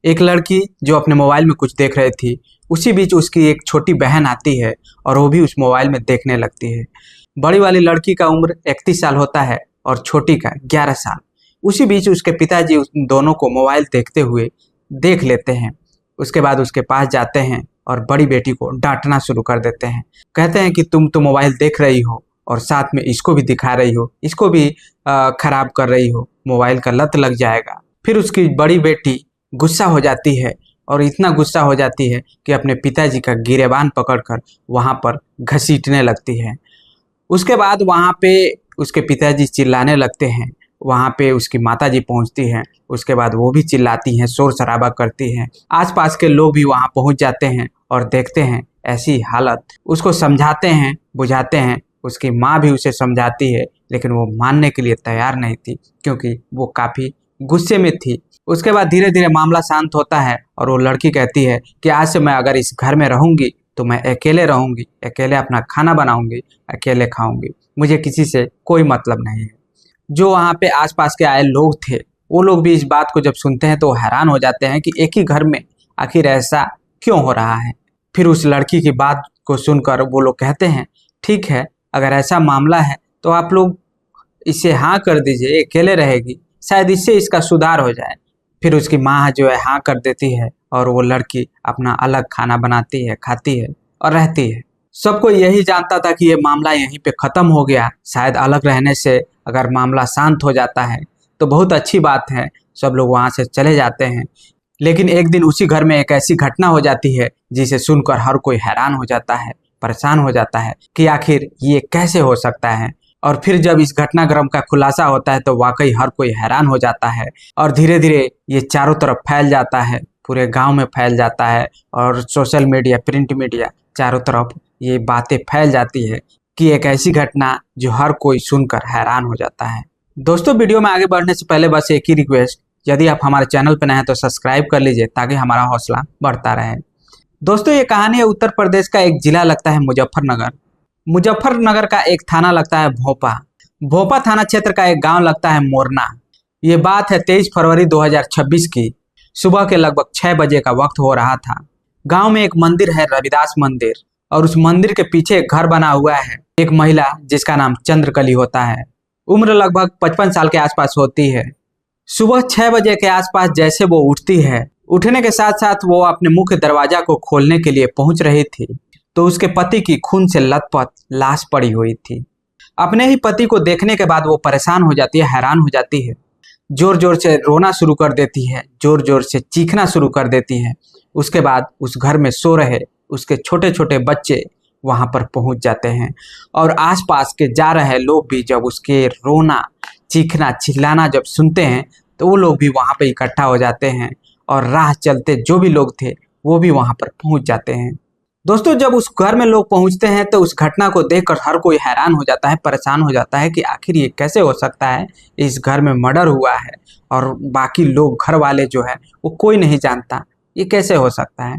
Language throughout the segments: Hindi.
एक लड़की जो अपने मोबाइल में कुछ देख रही थी, उसी बीच उसकी एक छोटी बहन आती है और वो भी उस मोबाइल में देखने लगती है। बड़ी वाली लड़की का उम्र 31 साल होता है और छोटी का 11 साल। उसी बीच उसके पिताजी उन दोनों को मोबाइल देखते हुए देख लेते हैं। उसके बाद उसके पास जाते हैं और बड़ी बेटी को डांटना शुरू कर देते हैं। कहते हैं कि तुम तो मोबाइल देख रही हो और साथ में इसको भी दिखा रही हो, इसको भी खराब कर रही हो, मोबाइल का लत लग जाएगा। फिर उसकी बड़ी बेटी गुस्सा हो जाती है और इतना गुस्सा हो जाती है कि अपने पिताजी का गिरेबान पकड़कर वहाँ पर घसीटने लगती है। उसके बाद वहाँ पे उसके पिताजी चिल्लाने लगते हैं। वहाँ पे उसकी माताजी पहुँचती हैं। उसके बाद वो भी चिल्लाती हैं, शोर शराबा करती हैं। आसपास के लोग भी वहाँ पहुँच जाते हैं और देखते हैं ऐसी हालत। उसको समझाते हैं, बुझाते हैं। उसकी माँ भी उसे समझाती है, लेकिन वो मानने के लिए तैयार नहीं थी क्योंकि वो काफ़ी गुस्से में थी। उसके बाद धीरे धीरे मामला शांत होता है और वो लड़की कहती है कि आज से मैं अगर इस घर में रहूँगी तो मैं अकेले रहूँगी, अकेले अपना खाना बनाऊँगी, अकेले खाऊँगी, मुझे किसी से कोई मतलब नहीं है। जो वहाँ पे आसपास के आए लोग थे, वो लोग भी इस बात को जब सुनते हैं तो हैरान हो जाते हैं कि एक ही घर में आखिर ऐसा क्यों हो रहा है। फिर उस लड़की की बात को सुनकर वो लोग कहते हैं, ठीक है, अगर ऐसा मामला है तो आप लोग इसे हाँ कर दीजिए, अकेले रहेगी, शायद इससे इसका सुधार हो जाए। फिर उसकी माँ जो है हाँ कर देती है और वो लड़की अपना अलग खाना बनाती है, खाती है और रहती है। सबको यही जानता था कि ये मामला यहीं पे ख़त्म हो गया। शायद अलग रहने से अगर मामला शांत हो जाता है तो बहुत अच्छी बात है। सब लोग वहाँ से चले जाते हैं। लेकिन एक दिन उसी घर में एक ऐसी घटना हो जाती है जिसे सुनकर हर कोई हैरान हो जाता है, परेशान हो जाता है कि आखिर ये कैसे हो सकता है। और फिर जब इस घटनाक्रम का खुलासा होता है तो वाकई हर कोई हैरान हो जाता है और धीरे धीरे ये चारों तरफ फैल जाता है, पूरे गांव में फैल जाता है और सोशल मीडिया, प्रिंट मीडिया, चारों तरफ ये बातें फैल जाती है कि एक ऐसी घटना जो हर कोई सुनकर हैरान हो जाता है। दोस्तों, वीडियो में आगे बढ़ने से पहले बस एक ही रिक्वेस्ट, यदि आप हमारे चैनल पर नए हैं तो सब्सक्राइब कर लीजिए ताकि हमारा हौसला बढ़ता रहे। दोस्तों, ये कहानी है उत्तर प्रदेश का एक जिला लगता है मुजफ्फरनगर। मुजफ्फरनगर का एक थाना लगता है भोपा। भोपा थाना क्षेत्र का एक गांव लगता है मोरना। ये बात है 23 फरवरी 2026 की। सुबह के लगभग 6 बजे का वक्त हो रहा था। गांव में एक मंदिर है, रविदास मंदिर, और उस मंदिर के पीछे एक घर बना हुआ है। एक महिला जिसका नाम चंद्रकली होता है, उम्र लगभग 55 साल के आसपास होती है। सुबह 6 बजे के आसपास जैसे वो उठती है, उठने के साथ साथ वो अपने मुख्य दरवाजा को खोलने के लिए पहुंच रही थी तो उसके पति की खून से लथपथ लाश पड़ी हुई थी। अपने ही पति को देखने के बाद वो परेशान हो जाती है, हैरान हो जाती है। जोर जोर से रोना शुरू कर देती है, जोर जोर से चीखना शुरू कर देती है। उसके बाद उस घर में सो रहे उसके छोटे छोटे बच्चे वहां पर पहुंच जाते हैं और आसपास के जा रहे लोग भी जब उसके रोना, चीखना, चिल्लाना जब सुनते हैं तो वो लोग भी वहां पर इकट्ठा हो जाते हैं और राह चलते जो भी लोग थे वो भी वहां पर पहुंच जाते हैं। दोस्तों, जब उस घर में लोग पहुंचते हैं तो उस घटना को देखकर हर कोई हैरान हो जाता है, परेशान हो जाता है कि आखिर ये कैसे हो सकता है। इस घर में मर्डर हुआ है और बाकी लोग, घर वाले जो है वो कोई नहीं जानता, ये कैसे हो सकता है।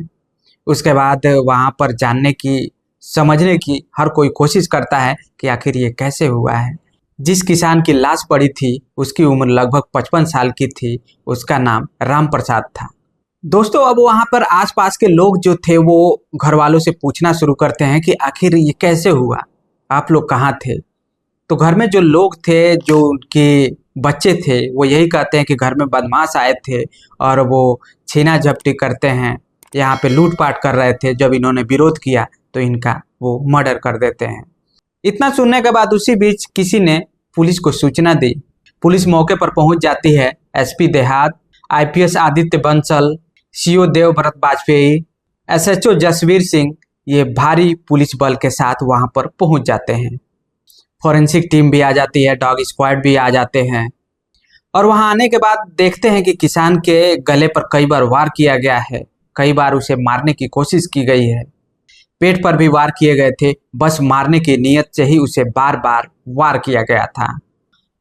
उसके बाद वहाँ पर जानने की, समझने की हर कोई कोशिश करता है कि आखिर ये कैसे हुआ है। जिस किसान की लाश पड़ी थी उसकी उम्र लगभग 55 साल की थी। उसका नाम राम प्रसाद था। दोस्तों, अब वहाँ पर आसपास के लोग जो थे वो घर वालों से पूछना शुरू करते हैं कि आखिर ये कैसे हुआ, आप लोग कहाँ थे। तो घर में जो लोग थे, जो उनके बच्चे थे, वो यही कहते हैं कि घर में बदमाश आए थे और वो छीना झपटी करते हैं, यहाँ पे लूटपाट कर रहे थे। जब इन्होंने विरोध किया तो इनका वो मर्डर कर देते हैं। इतना सुनने के बाद उसी बीच किसी ने पुलिस को सूचना दी। पुलिस मौके पर पहुंच जाती है। एसपी देहात, IPS Aditya Bansal, CO Devvrat Vajpayee, SHO Jasvir Singh, ये भारी पुलिस बल के साथ वहां पर पहुंच जाते हैं। फॉरेंसिक टीम भी आ जाती है, डॉग स्क्वाड भी आ जाते हैं और वहां आने के बाद देखते हैं कि किसान के गले पर कई बार वार किया गया है, कई बार उसे मारने की कोशिश की गई है, पेट पर भी वार किए गए थे। बस मारने की नीयत से ही उसे बार बार वार किया गया था।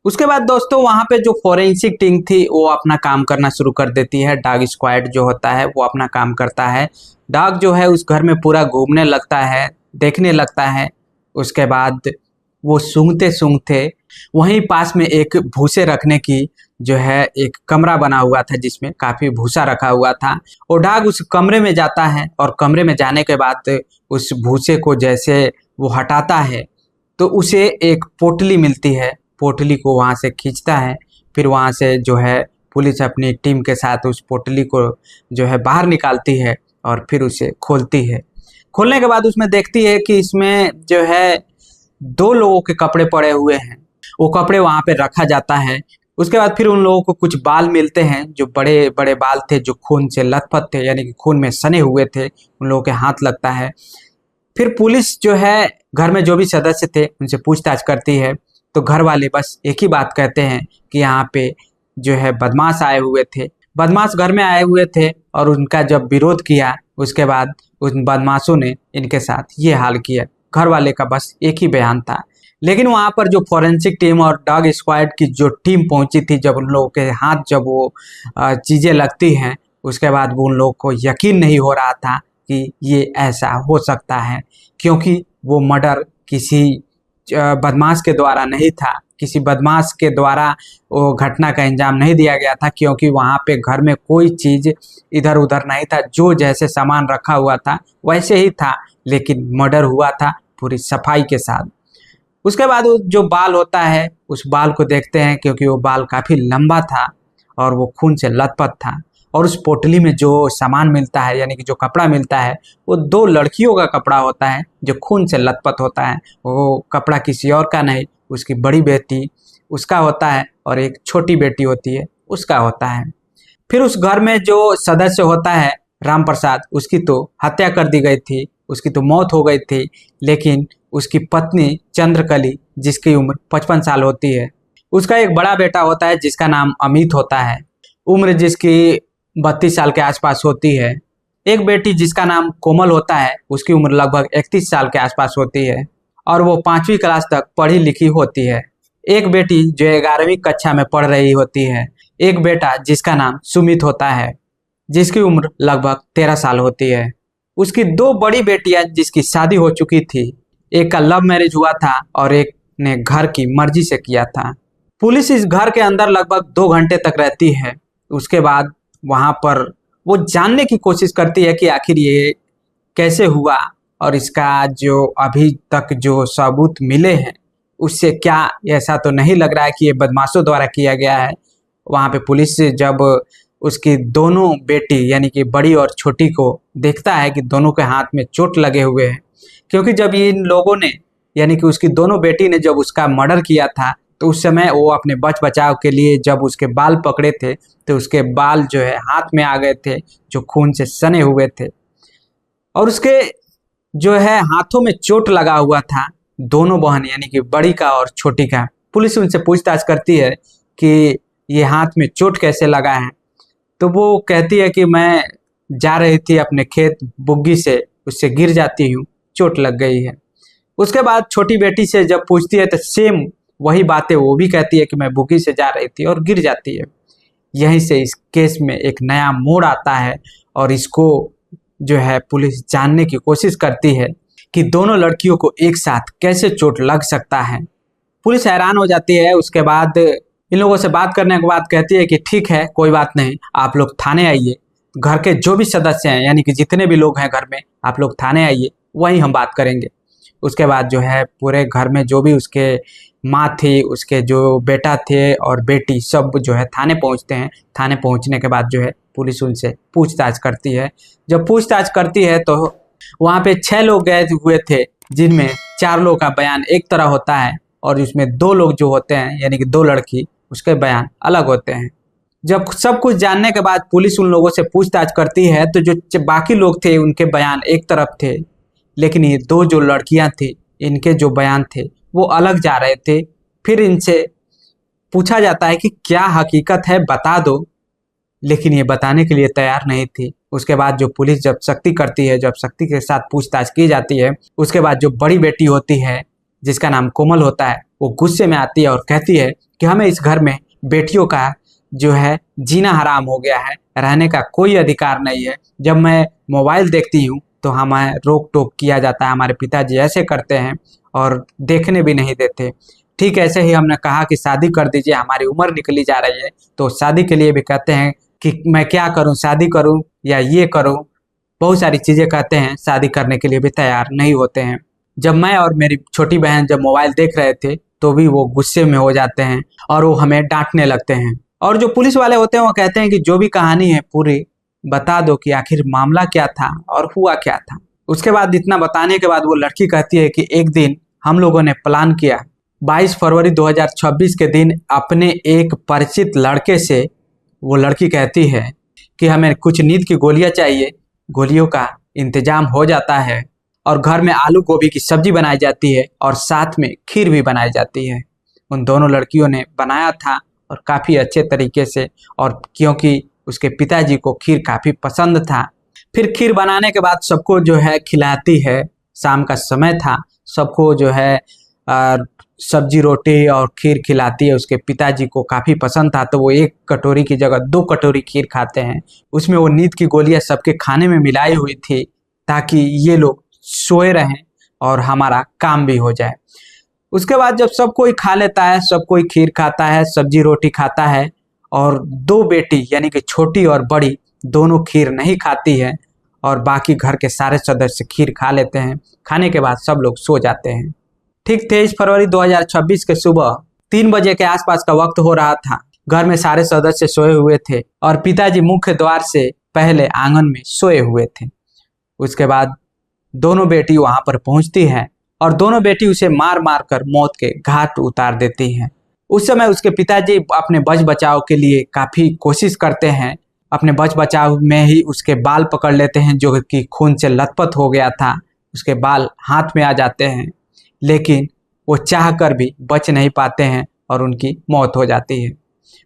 उसके बाद दोस्तों, वहाँ पे जो फॉरेंसिक टीम थी वो अपना काम करना शुरू कर देती है। डॉग स्क्वाड जो होता है वो अपना काम करता है। डॉग जो है उस घर में पूरा घूमने लगता है, देखने लगता है। उसके बाद वो सूंघते सूंघते वहीं पास में एक भूसे रखने की जो है एक कमरा बना हुआ था जिसमें काफी भूसा रखा हुआ था। वो डाग उस कमरे में जाता है और कमरे में जाने के बाद उस भूसे को जैसे वो हटाता है तो उसे एक पोटली मिलती है। पोटली को वहाँ से खींचता है, फिर वहाँ से जो है पुलिस अपनी टीम के साथ उस पोटली को जो है बाहर निकालती है और फिर उसे खोलती है। खोलने के बाद उसमें देखती है कि इसमें जो है 2 लोगों के कपड़े पड़े हुए हैं। वो कपड़े वहाँ पे रखा जाता है। उसके बाद फिर उन लोगों को कुछ बाल मिलते हैं जो बड़े बड़े बाल थे, जो खून से लथपथ थे, यानी कि खून में सने हुए थे। उन लोगों के हाथ लगता है। फिर पुलिस जो है घर में जो भी सदस्य थे उनसे पूछताछ करती है तो घर वाले बस एक ही बात कहते हैं कि यहाँ पे जो है बदमाश आए हुए थे। बदमाश घर में आए हुए थे और उनका जब विरोध किया उसके बाद उन बदमाशों ने इनके साथ ये हाल किया। घर वाले का बस एक ही बयान था। लेकिन वहाँ पर जो फॉरेंसिक टीम और डॉग स्क्वाड की जो टीम पहुंची थी, जब उन लोगों के हाथ जब वो चीज़ें लगती हैं उसके बाद वो उन लोगों को यकीन नहीं हो रहा था कि ये ऐसा हो सकता है, क्योंकि वो मर्डर किसी बदमाश के द्वारा नहीं था। किसी बदमाश के द्वारा वो घटना का अंजाम नहीं दिया गया था, क्योंकि वहाँ पे घर में कोई चीज़ इधर उधर नहीं था। जो जैसे सामान रखा हुआ था वैसे ही था, लेकिन मर्डर हुआ था पूरी सफाई के साथ। उसके बाद वो जो बाल होता है उस बाल को देखते हैं, क्योंकि वो बाल काफ़ी लंबा था और वो खून से लथपथ था। और उस पोटली में जो सामान मिलता है, यानी कि जो कपड़ा मिलता है, वो 2 लड़कियों का कपड़ा होता है जो खून से लथपथ होता है। वो कपड़ा किसी और का नहीं, उसकी बड़ी बेटी उसका होता है और एक छोटी बेटी होती है उसका होता है। फिर उस घर में जो सदस्य होता है राम प्रसाद, उसकी तो हत्या कर दी गई थी, उसकी तो मौत हो गई थी। लेकिन उसकी पत्नी चंद्रकली, जिसकी उम्र 55 साल होती है, उसका एक बड़ा बेटा होता है जिसका नाम अमित होता है, उम्र जिसकी 32 साल के आसपास होती है। एक बेटी जिसका नाम कोमल होता है, उसकी उम्र लगभग 31 साल के आसपास होती है और वो 5वीं क्लास तक पढ़ी लिखी होती है। एक बेटी जो 11वीं कक्षा में पढ़ रही होती है। एक बेटा जिसका नाम सुमित होता है, जिसकी उम्र लगभग 13 साल होती है। उसकी 2 बड़ी बेटियां जिसकी शादी हो चुकी थी, एक का लव मैरिज हुआ था और एक ने घर की मर्जी से किया था। पुलिस इस घर के अंदर लगभग 2 घंटे तक रहती है। उसके बाद वहां पर वो जानने की कोशिश करती है कि आखिर ये कैसे हुआ और इसका जो अभी तक जो सबूत मिले हैं उससे क्या ऐसा तो नहीं लग रहा है कि ये बदमाशों द्वारा किया गया है। वहाँ पे पुलिस जब उसकी दोनों बेटी यानी कि बड़ी और छोटी को देखता है कि दोनों के हाथ में चोट लगे हुए हैं, क्योंकि जब इन लोगों ने यानी कि उसकी दोनों बेटी ने जब उसका मर्डर किया था तो उस समय वो अपने बच बचाव के लिए जब उसके बाल पकड़े थे तो उसके बाल जो है हाथ में आ गए थे, जो खून से सने हुए थे और उसके जो है हाथों में चोट लगा हुआ था। दोनों बहन यानी कि बड़ी का और छोटी का। पुलिस उनसे पूछताछ करती है कि ये हाथ में चोट कैसे लगा है, तो वो कहती है कि मैं जा रही थी अपने खेत बुग्गी से, उससे गिर जाती हूँ, चोट लग गई है। उसके बाद छोटी बेटी से जब पूछती है तो सेम वही बातें वो भी कहती है कि मैं बुग्गी से जा रही थी और गिर जाती है। यहीं से इस केस में एक नया मोड़ आता है और इसको जो है पुलिस जानने की कोशिश करती है कि दोनों लड़कियों को एक साथ कैसे चोट लग सकता है। पुलिस हैरान हो जाती है। उसके बाद इन लोगों से बात करने के बाद कहती है कि ठीक है, कोई बात नहीं, आप लोग थाने आइए, घर के जो भी सदस्य हैं यानी कि जितने भी लोग हैं घर में, आप लोग थाने आइए, वहीं हम बात करेंगे। उसके बाद जो है पूरे घर में जो भी उसके माँ थी, उसके जो बेटा थे और बेटी, सब जो है थाने पहुंचते हैं। थाने पहुंचने के बाद जो है पुलिस उनसे पूछताछ करती है। जब पूछताछ करती है तो वहाँ पे 6 लोग गए हुए थे, जिनमें 4 लोगों का बयान एक तरह होता है और उसमें 2 लोग जो होते हैं यानी कि 2 लड़की, उसके बयान अलग होते हैं। जब सब कुछ जानने के बाद पुलिस उन लोगों से पूछताछ करती है तो जो बाकी लोग थे उनके बयान एक तरफ थे, लेकिन ये 2 जो लड़कियां थी इनके जो बयान थे वो अलग जा रहे थे। फिर इनसे पूछा जाता है कि क्या हकीकत है, बता दो, लेकिन ये बताने के लिए तैयार नहीं थी। उसके बाद जो पुलिस जब सख्ती करती है, जब सख्ती के साथ पूछताछ की जाती है, उसके बाद जो बड़ी बेटी होती है जिसका नाम कोमल होता है, वो गुस्से में आती है और कहती है कि हमें इस घर में बेटियों का जो है जीना हराम हो गया है, रहने का कोई अधिकार नहीं है। जब मैं मोबाइल देखती हूँ तो हमें रोक टोक किया जाता है, हमारे पिताजी ऐसे करते हैं और देखने भी नहीं देते। ठीक ऐसे ही हमने कहा कि शादी कर दीजिए, हमारी उम्र निकली जा रही है। तो शादी के लिए भी कहते हैं कि मैं क्या करूं, शादी करूं या ये करूं, बहुत सारी चीज़ें कहते हैं, शादी करने के लिए भी तैयार नहीं होते हैं। जब मैं और मेरी छोटी बहन जब मोबाइल देख रहे थे तो भी वो गुस्से में हो जाते हैं और वो हमें डांटने लगते हैं। और जो पुलिस वाले होते हैं वो कहते हैं कि जो भी कहानी है पूरी बता दो कि आखिर मामला क्या था और हुआ क्या था। उसके बाद इतना बताने के बाद वो लड़की कहती है कि एक दिन हम लोगों ने प्लान किया, 22 फरवरी 2026 के दिन अपने एक परिचित लड़के से, वो लड़की कहती है कि हमें कुछ नींद की गोलियां चाहिए, गोलियों का इंतजाम हो जाता है और घर में आलू गोभी की सब्जी बनाई जाती है और साथ में खीर भी बनाई जाती है। उन दोनों लड़कियों ने बनाया था और काफ़ी अच्छे तरीके से, और क्योंकि उसके पिताजी को खीर काफ़ी पसंद था। फिर खीर बनाने के बाद सबको जो है खिलाती है। शाम का समय था, सबको जो है सब्जी रोटी और खीर खिलाती है। उसके पिताजी को काफ़ी पसंद था तो वो एक कटोरी की जगह 2 कटोरी खीर खाते हैं। उसमें वो नींद की गोलियां सबके खाने में मिलाई हुई थी ताकि ये लोग सोए रहें और हमारा काम भी हो जाए। उसके बाद जब सब कोई खा लेता है, सब कोई खीर खाता है, सब्जी रोटी खाता है, और 2 बेटी यानी कि छोटी और बड़ी दोनों खीर नहीं खाती है और बाकी घर के सारे सदस्य खीर खा लेते हैं। खाने के बाद सब लोग सो जाते हैं। ठीक 23 फरवरी 2026 के सुबह 3 बजे के आसपास का वक्त हो रहा था। घर में सारे सदस्य सोए हुए थे और पिताजी मुख्य द्वार से पहले आंगन में सोए हुए थे। उसके बाद दोनों बेटी वहां पर पहुंचती हैं और दोनों बेटी उसे मार मार कर मौत के घाट उतार देती हैं। उस समय उसके पिताजी अपने बच बचाव के लिए काफ़ी कोशिश करते हैं। अपने बच बचाव में ही उसके बाल पकड़ लेते हैं जो कि खून से लथपथ हो गया था। उसके बाल हाथ में आ जाते हैं, लेकिन वो चाह कर भी बच नहीं पाते हैं और उनकी मौत हो जाती है।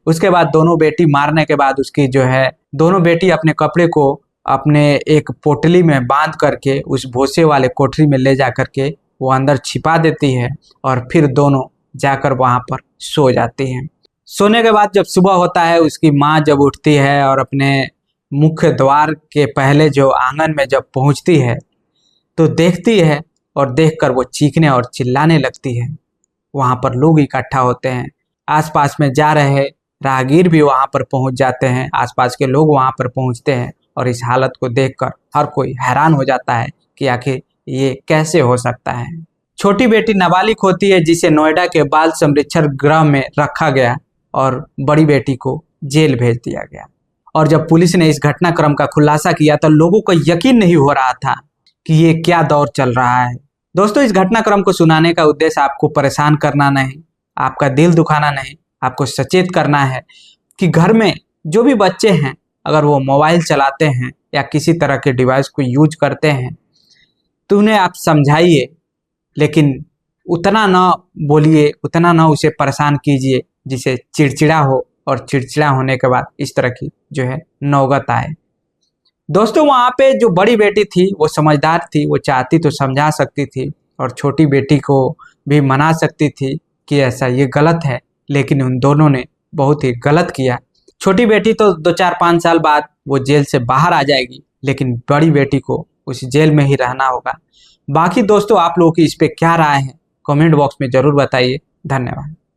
उसके बाद दोनों बेटी मारने के बाद उसकी जो है दोनों बेटी अपने कपड़े को अपने एक पोटली में बांध करके उस भूसे वाले कोठरी में ले जा करके वो अंदर छिपा देती है और फिर दोनों जाकर वहाँ पर सो जाती हैं। सोने के बाद जब सुबह होता है, उसकी माँ जब उठती है और अपने मुख्य द्वार के पहले जो आंगन में जब पहुँचती है तो देखती है और देखकर वो चीखने और चिल्लाने लगती है। वहाँ पर लोग इकट्ठा होते हैं, आसपास में जा रहे राहगीर भी वहाँ पर पहुँच जाते हैं, आसपास के लोग वहाँ पर पहुँचते हैं और इस हालत को देखकर हर कोई हैरान हो जाता है कि आखिर ये कैसे हो सकता है। छोटी बेटी नाबालिग होती है जिसे नोएडा के बाल संरक्षण गृह में रखा गया और बड़ी बेटी को जेल भेज दिया गया। और जब पुलिस ने इस घटनाक्रम का खुलासा किया तो लोगों को यकीन नहीं हो रहा था कि ये क्या दौर चल रहा है। दोस्तों, इस घटनाक्रम को सुनाने का उद्देश्य आपको परेशान करना नहीं, आपका दिल दुखाना नहीं, आपको सचेत करना है कि घर में जो भी बच्चे हैं अगर वो मोबाइल चलाते हैं या किसी तरह के डिवाइस को यूज करते हैं तो उन्हें आप समझाइए, लेकिन उतना ना बोलिए, उतना ना उसे परेशान कीजिए जिसे चिड़चिड़ा हो और चिड़चिड़ा होने के बाद इस तरह की जो है नौबत आए। दोस्तों, वहाँ पे जो बड़ी बेटी थी वो समझदार थी, वो चाहती तो समझा सकती थी और छोटी बेटी को भी मना सकती थी कि ऐसा ये गलत है, लेकिन उन दोनों ने बहुत ही गलत किया। छोटी बेटी तो 2-4-5 साल बाद वो जेल से बाहर आ जाएगी, लेकिन बड़ी बेटी को उस जेल में ही रहना होगा। बाकी दोस्तों, आप लोगों की इस पे क्या राय है कमेंट बॉक्स में ज़रूर बताइए। धन्यवाद।